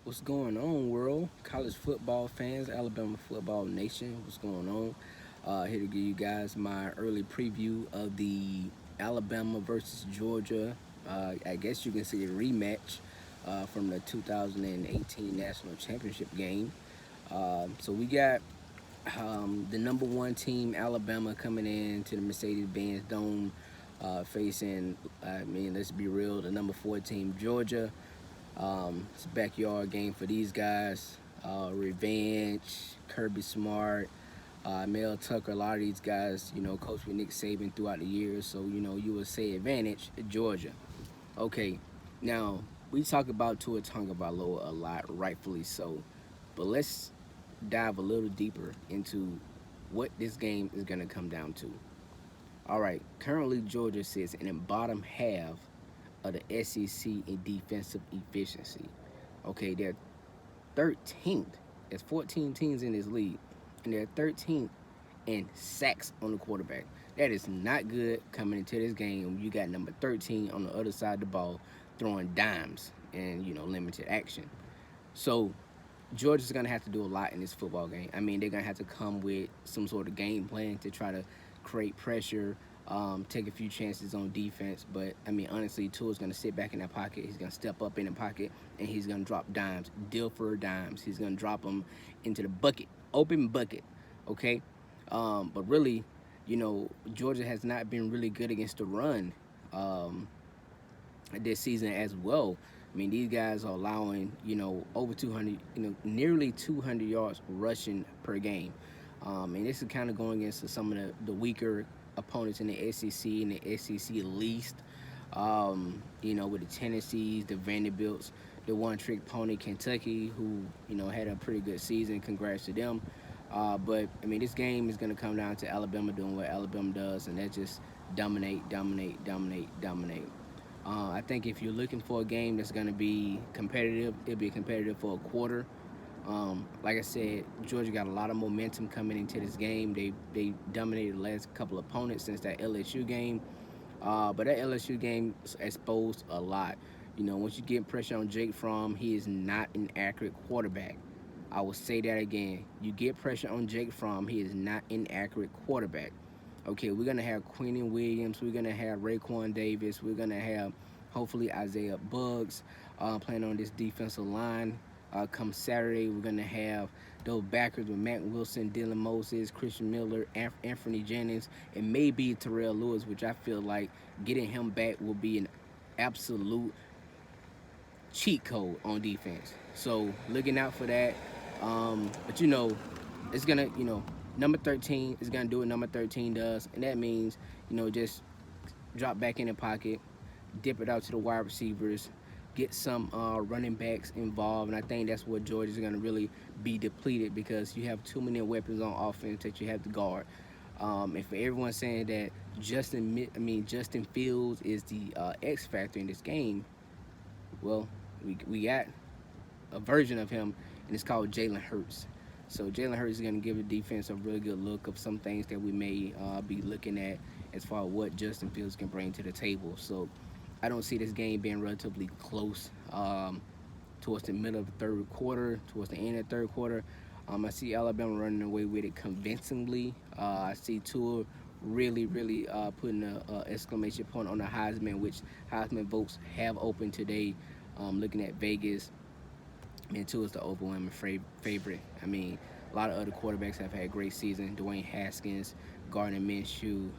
What's going on, world? College football fans, Alabama football nation. What's going on? Here to give you guys my early preview of the Alabama versus Georgia. I guess you can say a rematch from the 2018 national championship game. So we got the number one team, Alabama, coming in to the Mercedes-Benz Dome, facing. Let's be real, the number four team, Georgia. It's a backyard game for these guys. Revenge, Kirby Smart, Mel Tucker, a lot of these guys, coached with Nick Saban throughout the years. So, you would say advantage, Georgia. Okay, now we talk about Tua Tagovailoa a lot, rightfully so. But let's dive a little deeper into what this game is going to come down to. All right, currently Georgia sits in the bottom half of the SEC in defensive efficiency. Okay, they're 13th. There's 14 teams in this league, and they're 13th in sacks on the quarterback. That is not good coming into this game. You got number 13 on the other side of the ball throwing dimes and limited action. So Georgia's gonna have to do a lot in this football game. I mean, they're gonna have to come with some sort of game plan to try to create pressure, take a few chances on defense. But I mean, honestly, Tua's gonna sit back in that pocket. He's gonna step up in the pocket and he's gonna drop dimes, deal for dimes. He's gonna drop them into the bucket, open bucket. Okay, but really, Georgia has not been really good against the run. Um, this season as well. I mean, these guys are allowing, over 200, nearly 200 yards rushing per game. And this is kind of going against some of the weaker opponents in the SEC and the SEC least. With the Tennessees, the Vanderbilts, the one-trick pony Kentucky, who, had a pretty good season. Congrats to them. But, I mean, this game is going to come down to Alabama doing what Alabama does, and that's just dominate, dominate, dominate, dominate. I think if you're looking for a game that's going to be competitive, it'll be competitive for a quarter. Like I said, Georgia got a lot of momentum coming into this game. They dominated the last couple of opponents since that LSU game. But that LSU game exposed a lot. Once you get pressure on Jake Fromm, he is not an accurate quarterback. I will say that again. You get pressure on Jake Fromm, he is not an accurate quarterback. Okay, we're gonna have Quentin Williams, we're gonna have Raekwon Davis, we're gonna have hopefully Isaiah Buggs playing on this defensive line. Come Saturday, we're gonna have those backers with Matt Wilson, Dylan Moses, Christian Miller, Anthony Jennings, and maybe Terrell Lewis, which I feel like getting him back will be an absolute cheat code on defense. So looking out for that. But it's gonna, number 13 is gonna do what number 13 does, and that means, just drop back in the pocket, dip it out to the wide receivers, get some running backs involved, and I think that's what Georgia's gonna really be depleted because you have too many weapons on offense that you have to guard. And for everyone saying that Justin Fields is the X factor in this game, well, we got a version of him, and it's called Jalen Hurts. So Jalen Hurts is going to give the defense a really good look of some things that we may be looking at as far as what Justin Fields can bring to the table. So I don't see this game being relatively close towards the middle of the third quarter, towards the end of the third quarter. I see Alabama running away with it convincingly. I see Tua really, really putting an exclamation point on the Heisman, which Heisman votes have opened today. Looking at Vegas, and Tua is the overwhelming favorite. I mean, a lot of other quarterbacks have had great seasons. Dwayne Haskins, Gardner Minshew,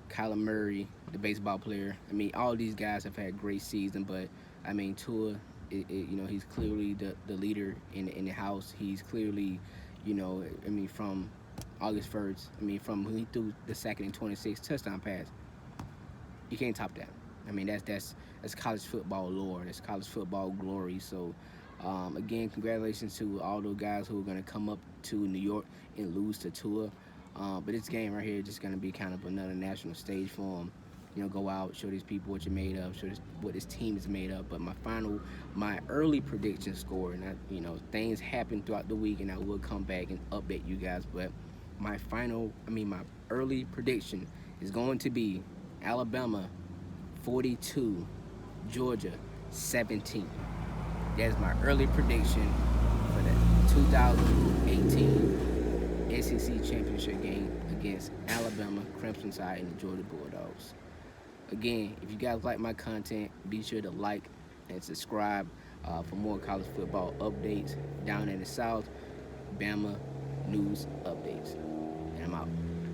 Kyler Murray, the baseball player. I mean, all these guys have had great seasons, but I mean, Tua, he's clearly the leader in the house. He's clearly, from August 1st, from when he threw the second and 26 touchdown pass, you can't top that. I mean, that's college football lore. That's college football glory. So, again, congratulations to all those guys who are going to come up to New York and lose to Tua. But this game right here is just going to be kind of another national stage for them. Go out, show these people what you're made of, show what this team is made of. But my early prediction score, and things happen throughout the week, and I will come back and update you guys. But my early prediction is going to be Alabama 42, Georgia 17. That's my early prediction for the 2018 SEC championship game against Alabama Crimson Tide and the Georgia Bulldogs. Again, if you guys like my content, be sure to like and subscribe for more college football updates down in the South, Bama news updates. And I'm out.